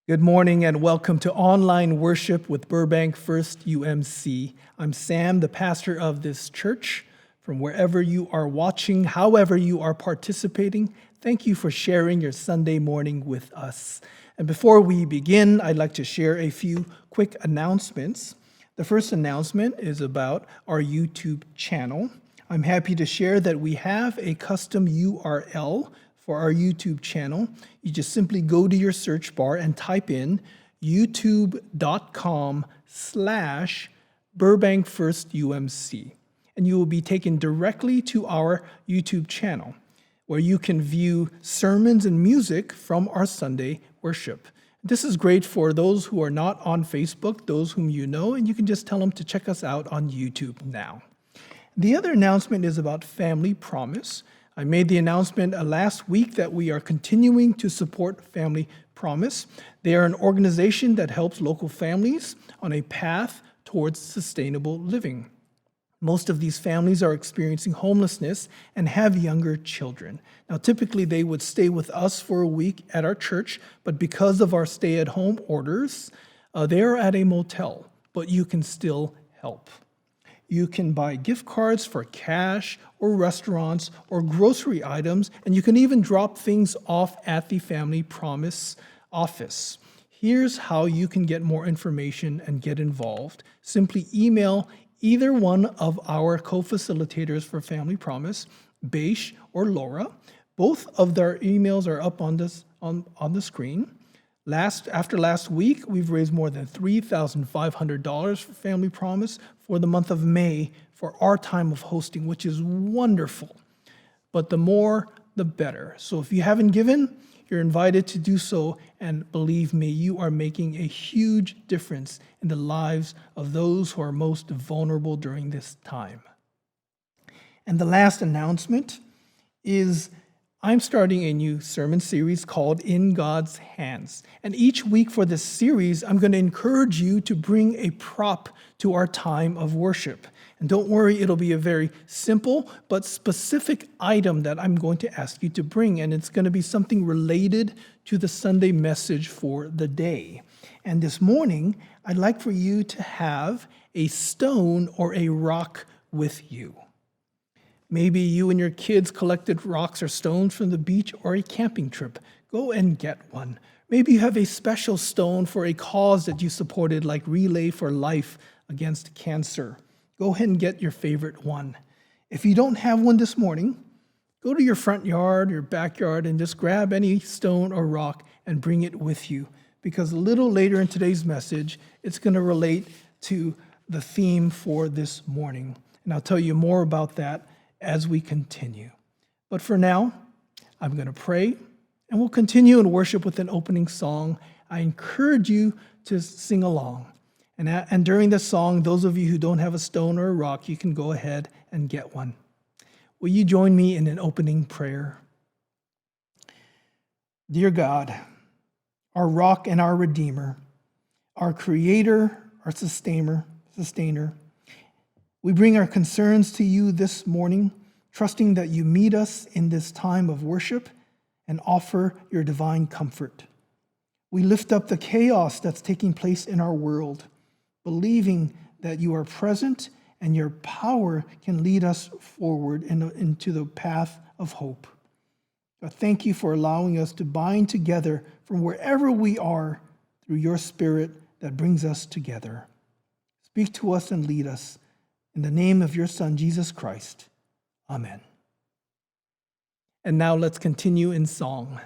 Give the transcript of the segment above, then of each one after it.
Good morning and welcome to online worship with Burbank First UMC. I'm Sam, the pastor of this church. From wherever you are watching, however you are participating, thank you for sharing your Sunday morning with us. And before we begin, I'd like to share a few quick announcements. The first announcement is about our YouTube channel. I'm happy to share that we have a custom URL for our YouTube channel. You just simply go to your search bar and type in youtube.com/Burbank First UMC. And you will be taken directly to our YouTube channel, where you can view sermons and music from our Sunday worship. This is great for those who are not on Facebook, those whom you know, and you can just tell them to check us out on YouTube now. The other announcement is about Family Promise. I made the announcement last week that we are continuing to support Family Promise. They are an organization that helps local families on a path towards sustainable living. Most of these families are experiencing homelessness and have younger children. Now, typically they would stay with us for a week at our church, but because of our stay-at-home orders, they are at a motel, but you can still help. You can buy gift cards for cash or restaurants or grocery items, and you can even drop things off at the Family Promise office. Here's how you can get more information and get involved. Simply email either one of our co-facilitators for Family Promise, Beish or Laura. Both of their emails are up on the screen. After last week, we've raised more than $3,500 for Family Promise for the month of May for our time of hosting, which is wonderful. But the more, the better. So if you haven't given, you're invited to do so, and believe me, you are making a huge difference in the lives of those who are most vulnerable during this time. And the last announcement is I'm starting a new sermon series called In God's Hands. And each week for this series, I'm going to encourage you to bring a prop to our time of worship. And don't worry, it'll be a very simple but specific item that I'm going to ask you to bring. And it's going to be something related to the Sunday message for the day. And this morning, I'd like for you to have a stone or a rock with you. Maybe you and your kids collected rocks or stones from the beach or a camping trip. Go and get one. Maybe you have a special stone for a cause that you supported, like Relay for Life against cancer. Go ahead and get your favorite one. If you don't have one this morning, go to your front yard, your backyard, and just grab any stone or rock and bring it with you. Because a little later in today's message, it's going to relate to the theme for this morning. And I'll tell you more about that as we continue. But for now, I'm going to pray, and we'll continue in worship with an opening song. I encourage you to sing along. And during the song, those of you who don't have a stone or a rock, you can go ahead and get one. Will you join me in an opening prayer? Dear God, our rock and our redeemer, our creator, our sustainer, we bring our concerns to you this morning, trusting that you meet us in this time of worship and offer your divine comfort. We lift up the chaos that's taking place in our world, believing that you are present and your power can lead us forward into the path of hope. God, thank you for allowing us to bind together from wherever we are through your Spirit that brings us together. Speak to us and lead us. In the name of your Son, Jesus Christ. Amen. And now let's continue in song.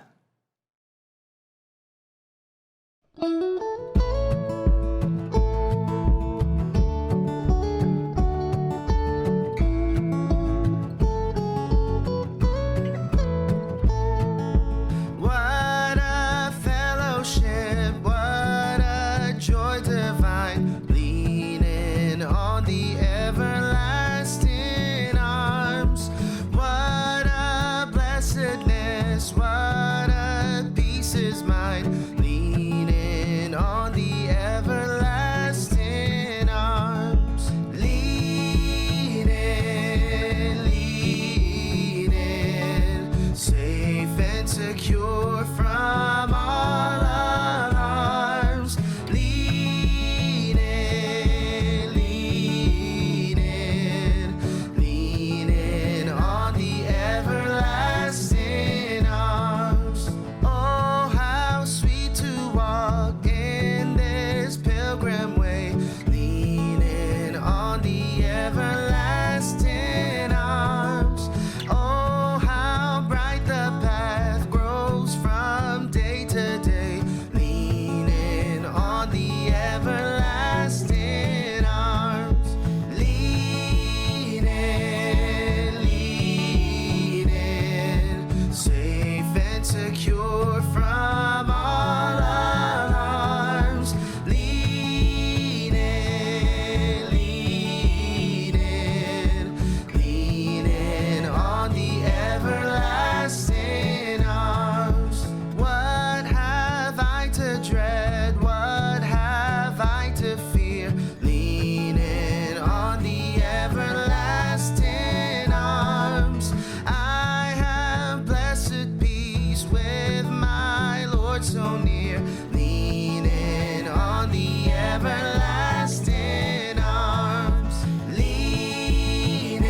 What a blessedness, what to dread? What have I to fear? Leaning on the everlasting arms, I have blessed peace with my Lord so near. Leaning on the everlasting arms, leaning,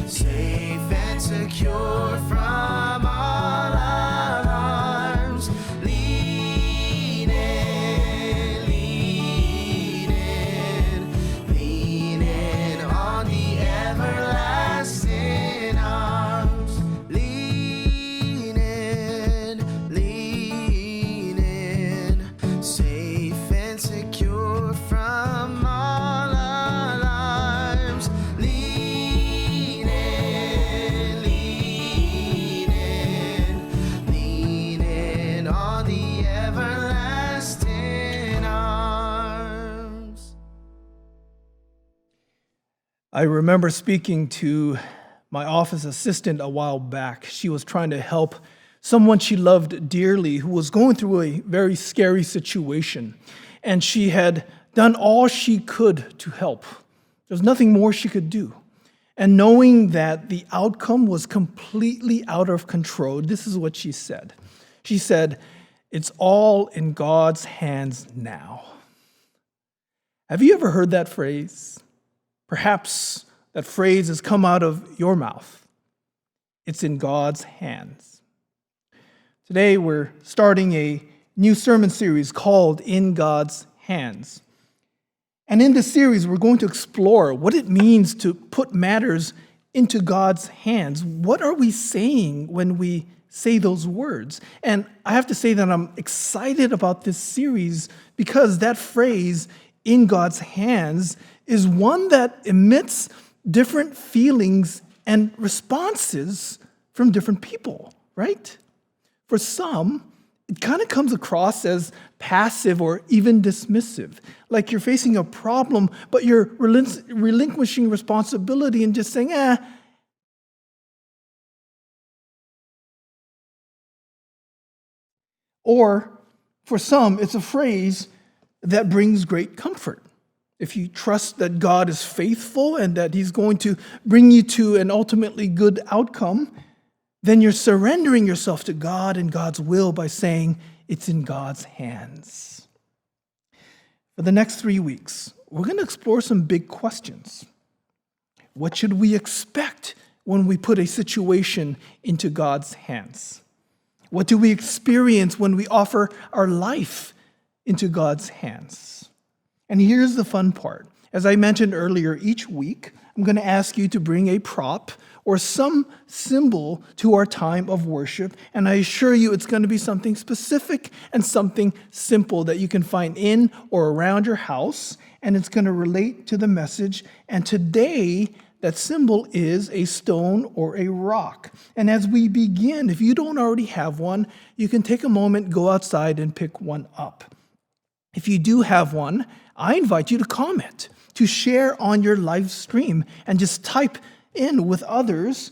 safe and secure from all alarms. Leaning on the everlasting arms. Leaning, safe and secure from all alarms. Leaning on the everlasting arms. I remember speaking to my office assistant a while back. She was trying to help someone she loved dearly who was going through a very scary situation. And she had done all she could to help. There's nothing more she could do. And knowing that the outcome was completely out of control, this is what she said. She said, "It's all in God's hands now." Have you ever heard that phrase? Perhaps that phrase has come out of your mouth. It's in God's hands. Today we're starting a new sermon series called In God's Hands. And in this series, we're going to explore what it means to put matters into God's hands. What are we saying when we say those words? And I have to say that I'm excited about this series because that phrase, in God's hands, is one that emits different feelings and responses from different people, right? For some, it kind of comes across as passive or even dismissive, like you're facing a problem, but you're relinquishing responsibility and just saying, Or for some, it's a phrase that brings great comfort. If you trust that God is faithful and that He's going to bring you to an ultimately good outcome, then you're surrendering yourself to God and God's will by saying it's in God's hands. For the next 3 weeks, we're going to explore some big questions. What should we expect when we put a situation into God's hands? What do we experience when we offer our life into God's hands? And here's the fun part. As I mentioned earlier, each week, I'm going to ask you to bring a prop or some symbol to our time of worship. And I assure you it's going to be something specific and something simple that you can find in or around your house. And it's going to relate to the message. And today, that symbol is a stone or a rock. And as we begin, if you don't already have one, you can take a moment, go outside and pick one up. If you do have one, I invite you to comment, to share on your live stream, and just type in with others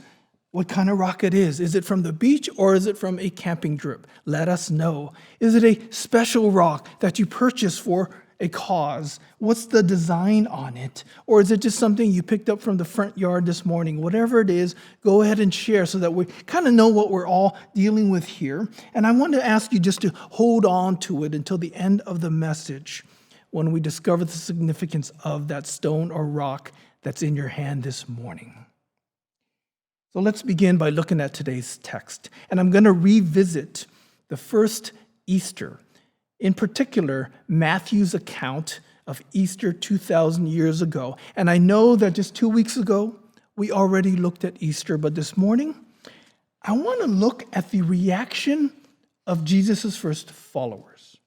what kind of rock it is. Is it from the beach or is it from a camping trip? Let us know. Is it a special rock that you purchased for a cause? What's the design on it? Or is it just something you picked up from the front yard this morning? Whatever it is, go ahead and share so that we kind of know what we're all dealing with here. And I want to ask you just to hold on to it until the end of the message when we discover the significance of that stone or rock that's in your hand this morning. So let's begin by looking at today's text. And I'm going to revisit the first Easter. In particular, Matthew's account of Easter 2,000 years ago. And I know that just 2 weeks ago, we already looked at Easter, but this morning, I want to look at the reaction of Jesus' first followers.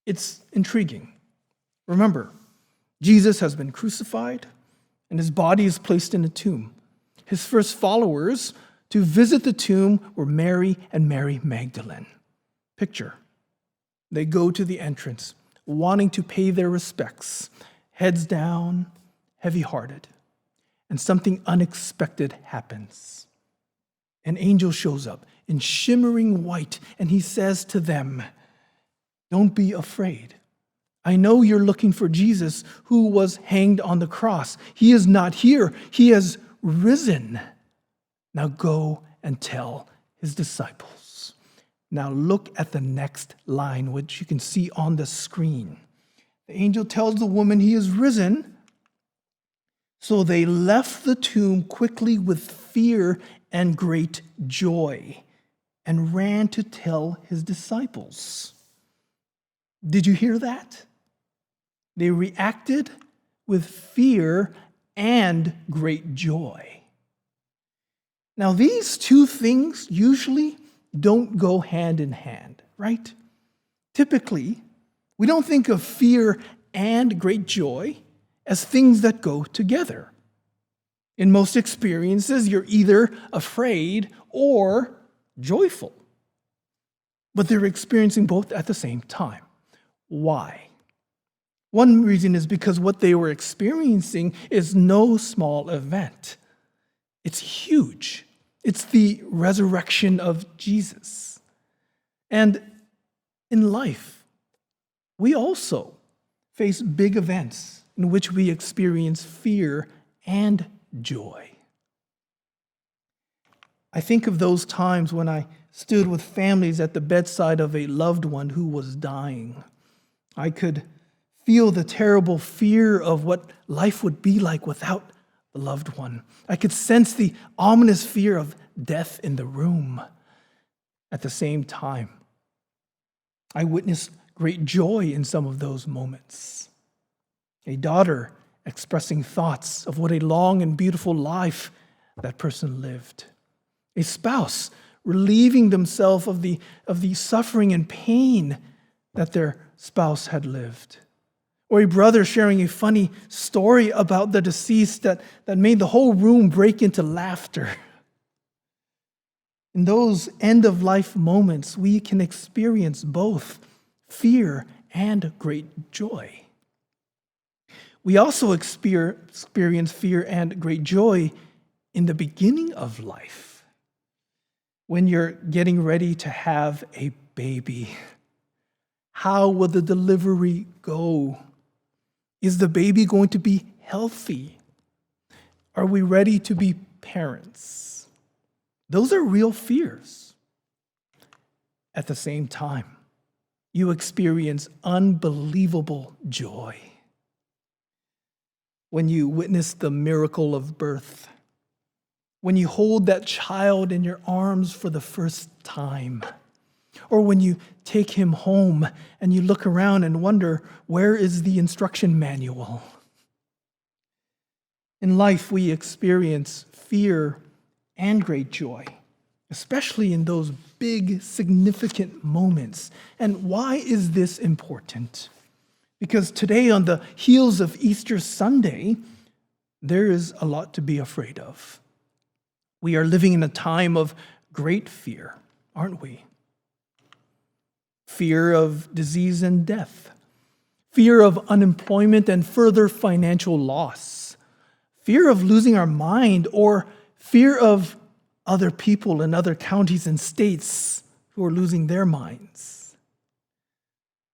It's intriguing. Remember, Jesus has been crucified, and his body is placed in a tomb. His first followers to visit the tomb were Mary and Mary Magdalene. Picture. They go to the entrance, wanting to pay their respects, heads down, heavy-hearted. And something unexpected happens. An angel shows up. in shimmering white, and he says to them, "Don't be afraid. I know you're looking for Jesus who was hanged on the cross. He is not here. He has risen. Now go and tell his disciples." Now look at the next line, which you can see on the screen. The angel tells the woman he is risen. So they left the tomb quickly with fear and great joy and ran to tell his disciples. Did you hear that? They reacted with fear and great joy. Now, these two things usually don't go hand in hand, right? Typically, we don't think of fear and great joy as things that go together. In most experiences, you're either afraid or joyful. But they're experiencing both at the same time. Why? One reason is because what they were experiencing is no small event. It's huge. It's the resurrection of Jesus. And in life, we also face big events in which we experience fear and joy. I think of those times when I stood with families at the bedside of a loved one who was dying. I could feel the terrible fear of what life would be like without the loved one. I could sense the ominous fear of death in the room. At the same time, I witnessed great joy in some of those moments. A daughter expressing thoughts of what a long and beautiful life that person lived. A spouse relieving themselves of the suffering and pain that their spouse had lived. Or a brother sharing a funny story about the deceased that made the whole room break into laughter. In those end-of-life moments, we can experience both fear and great joy. We also experience fear and great joy in the beginning of life, when you're getting ready to have a baby. How will the delivery go? Is the baby going to be healthy? Are we ready to be parents? Those are real fears. At the same time, you experience unbelievable joy when you witness the miracle of birth, when you hold that child in your arms for the first time, or when you take him home and you look around and wonder, where is the instruction manual? In life, we experience fear and great joy, especially in those big, significant moments. And why is this important? Because today, on the heels of Easter Sunday, there is a lot to be afraid of. We are living in a time of great fear, aren't we? Fear of disease and death, fear of unemployment and further financial loss, fear of losing our mind, or fear of other people in other counties and states who are losing their minds.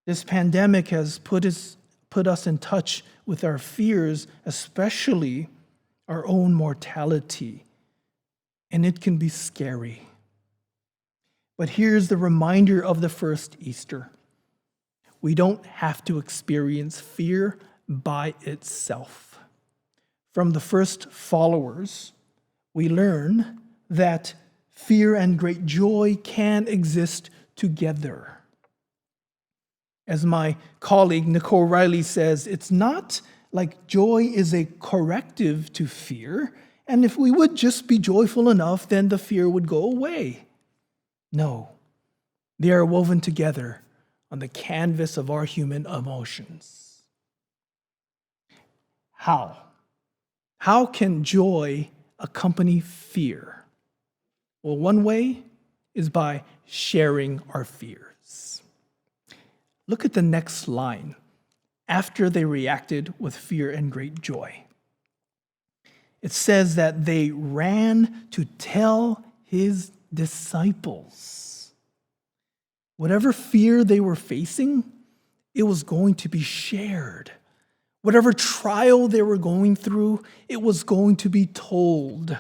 This pandemic has put us in touch with our fears, especially our own mortality, and it can be scary. But here's the reminder of the first Easter. We don't have to experience fear by itself. From the first followers, we learn that fear and great joy can exist together. As my colleague Nicole Riley says, it's not like joy is a corrective to fear, and if we would just be joyful enough, then the fear would go away. No, they are woven together on the canvas of our human emotions. How? How can joy accompany fear? Well, one way is by sharing our fears. Look at the next line. After they reacted with fear and great joy, it says that they ran to tell his disciples. Whatever fear they were facing, it was going to be shared. Whatever trial they were going through, it was going to be told.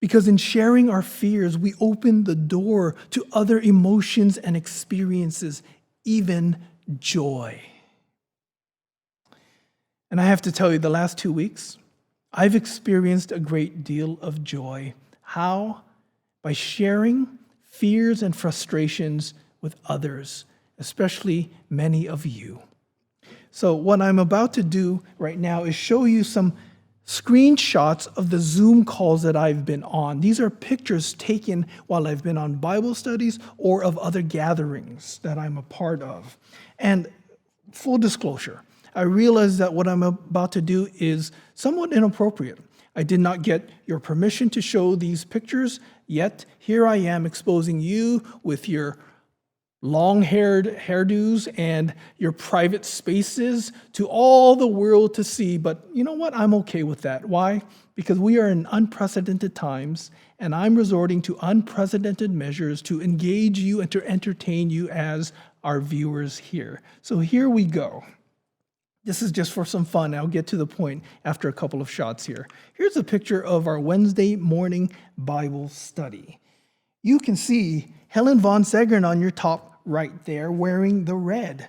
Because in sharing our fears, we open the door to other emotions and experiences, even joy. And I have to tell you, the last 2 weeks, I've experienced a great deal of joy. How? By sharing fears and frustrations with others, especially many of you. So what I'm about to do right now is show you some screenshots of the Zoom calls that I've been on. These are pictures taken while I've been on Bible studies or of other gatherings that I'm a part of. And full disclosure, I realize that what I'm about to do is somewhat inappropriate. I did not get your permission to show these pictures, yet here I am exposing you with your long-haired hairdos and your private spaces to all the world to see. But you know what? I'm okay with that. Why? Because we are in unprecedented times, and I'm resorting to unprecedented measures to engage you and to entertain you as our viewers here. So here we go. This is just for some fun. I'll get to the point after a couple of shots here. Here's a picture of our Wednesday morning Bible study. You can see Helen von Segern on your top right there wearing the red.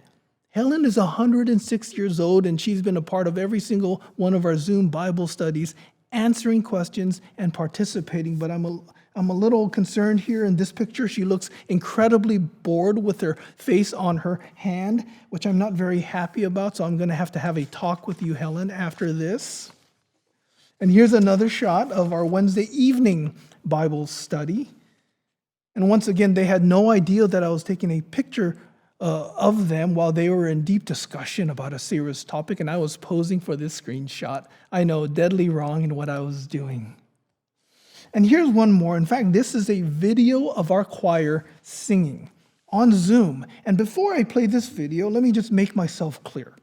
Helen is 106 years old, and she's been a part of every single one of our Zoom Bible studies, answering questions and participating. But I'm a little concerned here in this picture. She looks incredibly bored with her face on her hand, which I'm not very happy about. So I'm going to have a talk with you, Helen, after this. And here's another shot of our Wednesday evening Bible study. And once again, they had no idea that I was taking a picture of them while they were in deep discussion about a serious topic, and I was posing for this screenshot. I know, deadly wrong in what I was doing. And here's one more. In fact, this is a video of our choir singing on Zoom. And before I play this video, let me just make myself clear.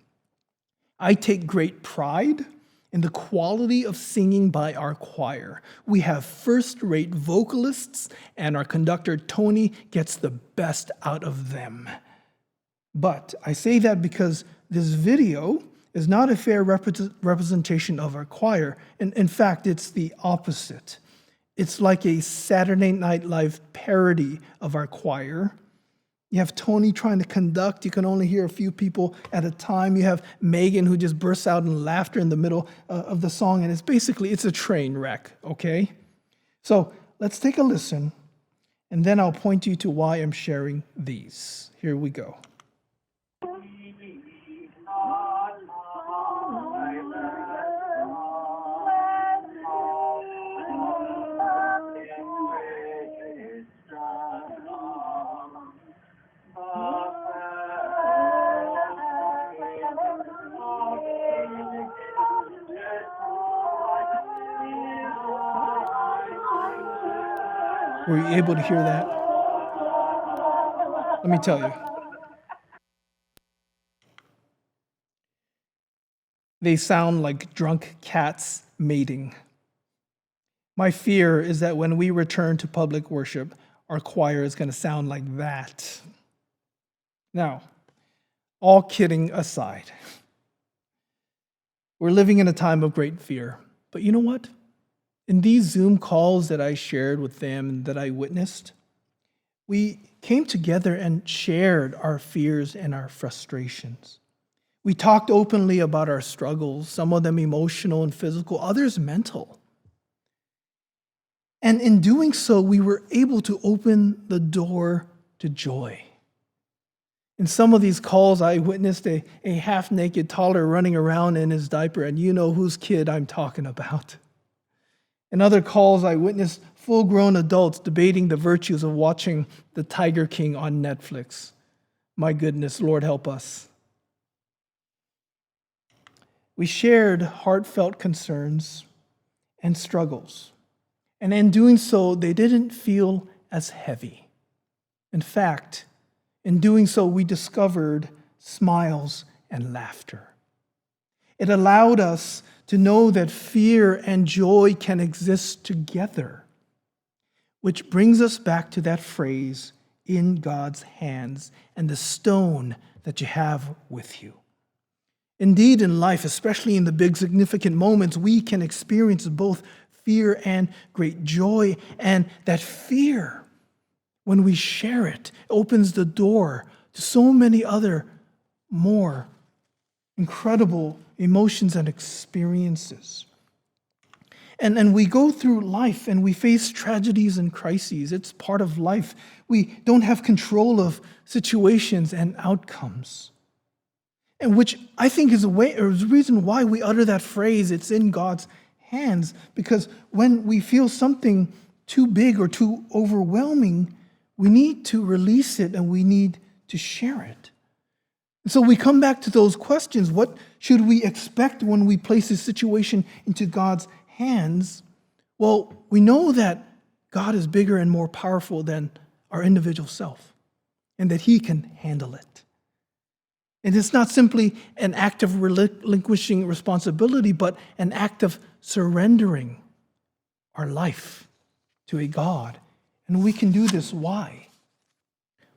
I take great pride in the quality of singing by our choir. We have first-rate vocalists, and our conductor, Tony, gets the best out of them. But I say that because this video is not a fair representation of our choir. And in fact, it's the opposite. It's like a Saturday Night Live parody of our choir. You have Tony trying to conduct. You can only hear a few people at a time. You have Megan who just bursts out in laughter in the middle of the song. And it's a train wreck, okay? So let's take a listen, and then I'll point you to why I'm sharing these. Here we go. Were you able to hear that? Let me tell you. They sound like drunk cats mating. My fear is that when we return to public worship, our choir is going to sound like that. Now, all kidding aside, we're living in a time of great fear. But you know what? In these Zoom calls that I shared with them and that I witnessed, we came together and shared our fears and our frustrations. We talked openly about our struggles, some of them emotional and physical, others mental. And in doing so, we were able to open the door to joy. In some of these calls, I witnessed a half-naked toddler running around in his diaper, and you know whose kid I'm talking about. In other calls, I witnessed full-grown adults debating the virtues of watching The Tiger King on Netflix. My goodness, Lord help us. We shared heartfelt concerns and struggles. And in doing so, they didn't feel as heavy. In fact, in doing so, we discovered smiles and laughter. It allowed us to know that fear and joy can exist together. which brings us back to that phrase, in God's hands, and the stone that you have with you. Indeed, in life, especially in the big significant moments, we can experience both fear and great joy. And that fear, when we share it, opens the door to so many other more incredible emotions and experiences. And we go through life and we face tragedies and crises. It's part of life. We don't have control of situations and outcomes. And which I think is a reason why we utter that phrase, it's in God's hands. Because when we feel something too big or too overwhelming, we need to release it and we need to share it. And so we come back to those questions. What should we expect when we place a situation into God's hands? Well, we know that God is bigger and more powerful than our individual self, and that He can handle it. And it's not simply an act of relinquishing responsibility, but an act of surrendering our life to a God. And we can do this. Why?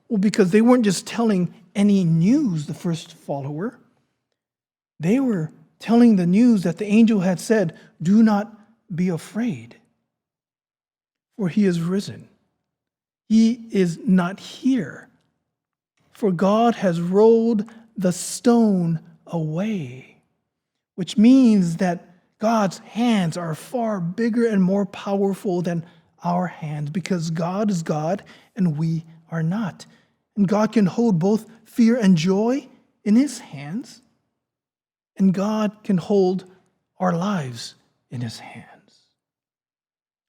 Well, because they weren't just telling any news, the first follower. They were telling the news that the angel had said, "Do not be afraid, for He is risen. He is not here, for God has rolled the stone away," which means that God's hands are far bigger and more powerful than our hands, because God is God and we are not. And God can hold both fear and joy in His hands, and God can hold our lives in His hands.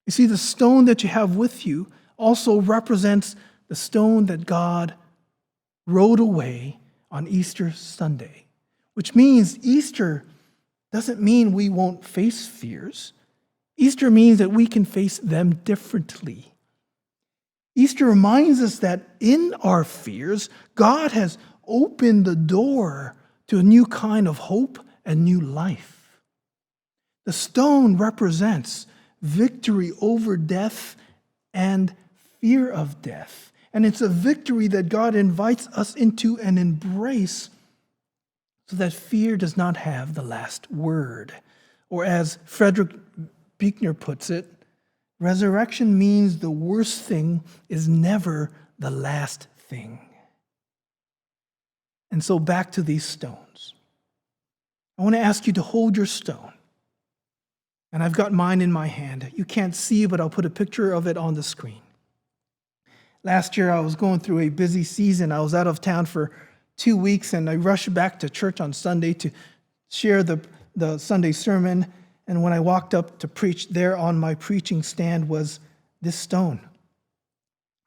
You see, the stone that you have with you also represents the stone that God rolled away on Easter Sunday, which means Easter doesn't mean we won't face fears. Easter means that we can face them differently. Easter reminds us that in our fears, God has opened the door to a new kind of hope and new life. The stone represents victory over death and fear of death. And it's a victory that God invites us into and embrace, so that fear does not have the last word. Or as Frederick Buechner puts it, resurrection means the worst thing is never the last thing. And so back to these stones. I want to ask you to hold your stone. And I've got mine in my hand. You can't see, but I'll put a picture of it on the screen. Last year, I was going through a busy season. I was out of town for 2 weeks, and I rushed back to church on Sunday to share the Sunday sermon. And when I walked up to preach, there on my preaching stand was this stone.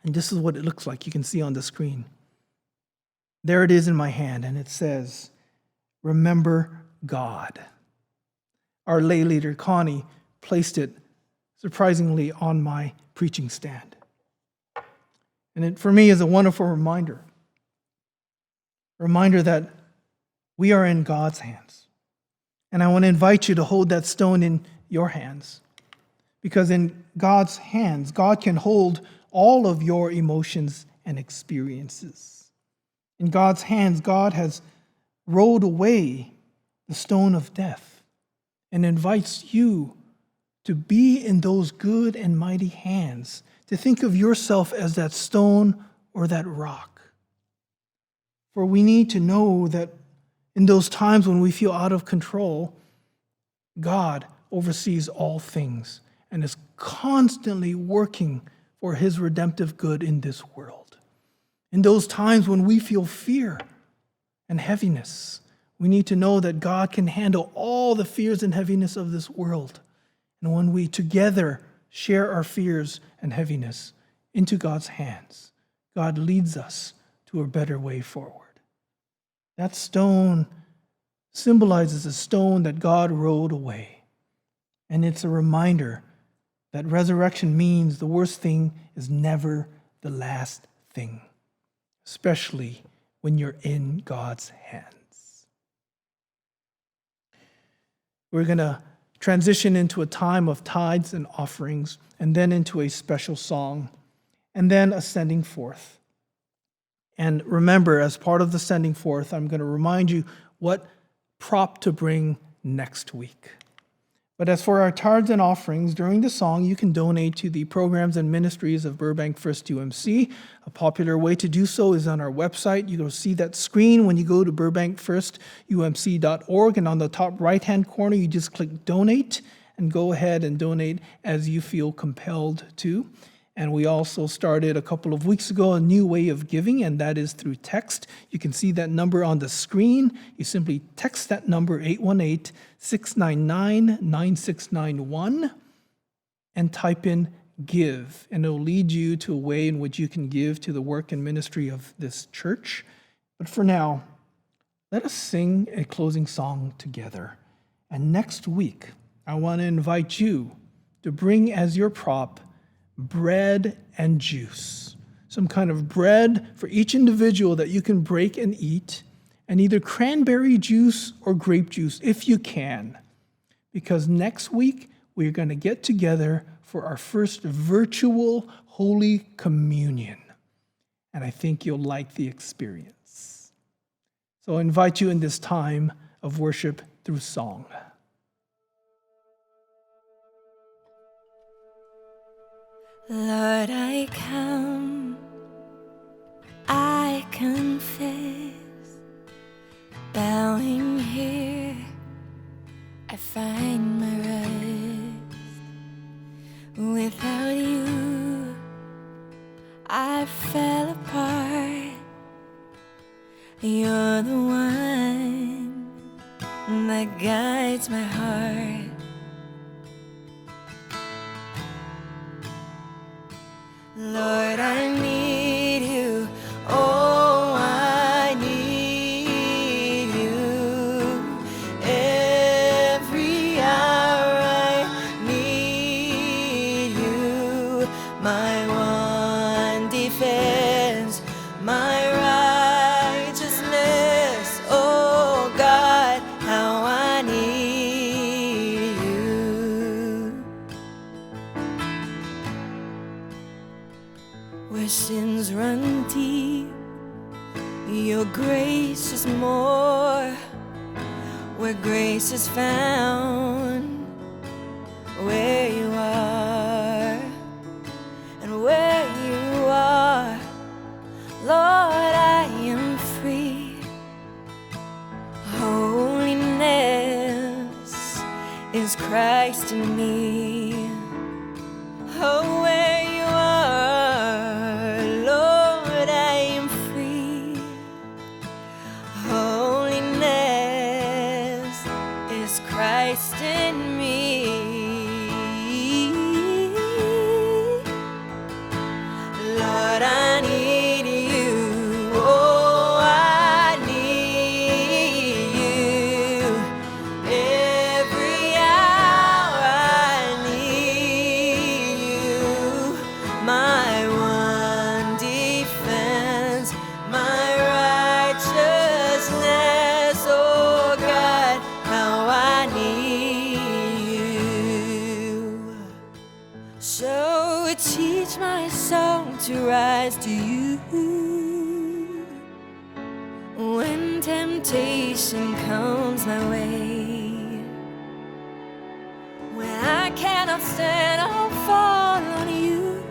And this is what it looks like. You can see on the screen. There it is in my hand, and it says, "Remember God." Our lay leader, Connie, placed it surprisingly on my preaching stand. And it, for me, is a wonderful reminder. A reminder that we are in God's hands. And I want to invite you to hold that stone in your hands. Because in God's hands, God can hold all of your emotions and experiences. In God's hands, God has rolled away the stone of death and invites you to be in those good and mighty hands, to think of yourself as that stone or that rock. For we need to know that in those times when we feel out of control, God oversees all things and is constantly working for His redemptive good in this world. In those times when we feel fear and heaviness, we need to know that God can handle all the fears and heaviness of this world. And when we together share our fears and heaviness into God's hands, God leads us to a better way forward. That stone symbolizes a stone that God rolled away. And it's a reminder that resurrection means the worst thing is never the last thing, especially when you're in God's hands. We're going to transition into a time of tithes and offerings. and then into a special song, and then a sending forth. And remember, as part of the sending forth, I'm going to remind you what prop to bring next week. But as for our tithes and offerings, during the song, you can donate to the programs and ministries of Burbank First UMC. A popular way to do so is on our website. You'll see that screen when you go to burbankfirstumc.org, and on the top right-hand corner, you just click Donate, and go ahead and donate as you feel compelled to. And we also started a couple of weeks ago a new way of giving, and that is through text. You can see that number on the screen. You simply text that number 818-699-9691 and type in give, and it'll lead you to a way in which you can give to the work and ministry of this church. But for now, let us sing a closing song together. And next week, I want to invite you to bring as your prop bread and juice, some kind of bread for each individual that you can break and eat, and either cranberry juice or grape juice if you can, because next week we're going to get together for our first virtual Holy Communion, and I think you'll like the experience. So I invite you in this time of worship through song. Lord, I come, I confess, bowing here, I find my rest. Without you, I fell apart. You're the one that guides my heart. Lord, I need you, oh, I need you. Every hour I need you. My one defense, my righteousness, oh God, how I need you. Where sins run deep, your grace is more. Where grace is found, where you are, and where you are, Lord, I am free. Holiness is Christ in me. Oh, where you are, Lord, I am free. Holiness is Christ in me. Lord, I need you. Oh, I need you. Every hour I need you. My one defense, my righteousness, oh God, how I need you. So teach my song to rise to you when temptation comes my way. When I cannot stand, I'll fall on you.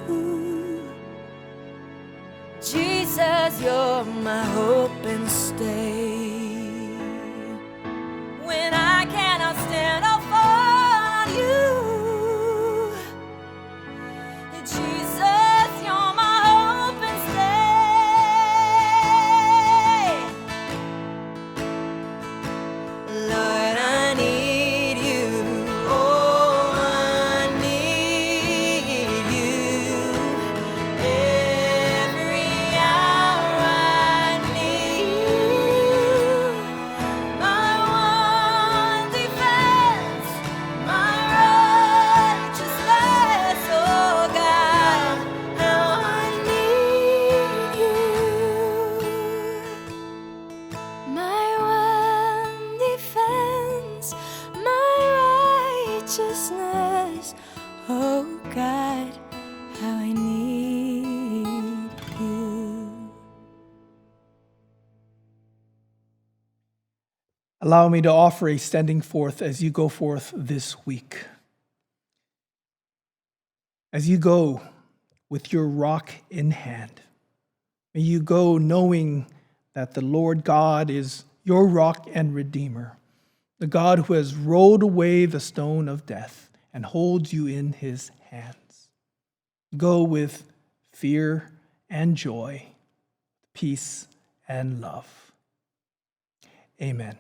Jesus, you're my hope and stay. When I cannot stand, I'll fall on you. Jesus, you're my hope and stay. Lord, I need you. Oh, I need you. Every hour I need Allow me to offer a standing forth as you go forth this week. As you go with your rock in hand, may you go knowing that the Lord God is your rock and redeemer, the God who has rolled away the stone of death and holds you in his hands. Go with fear and joy, peace and love. Amen.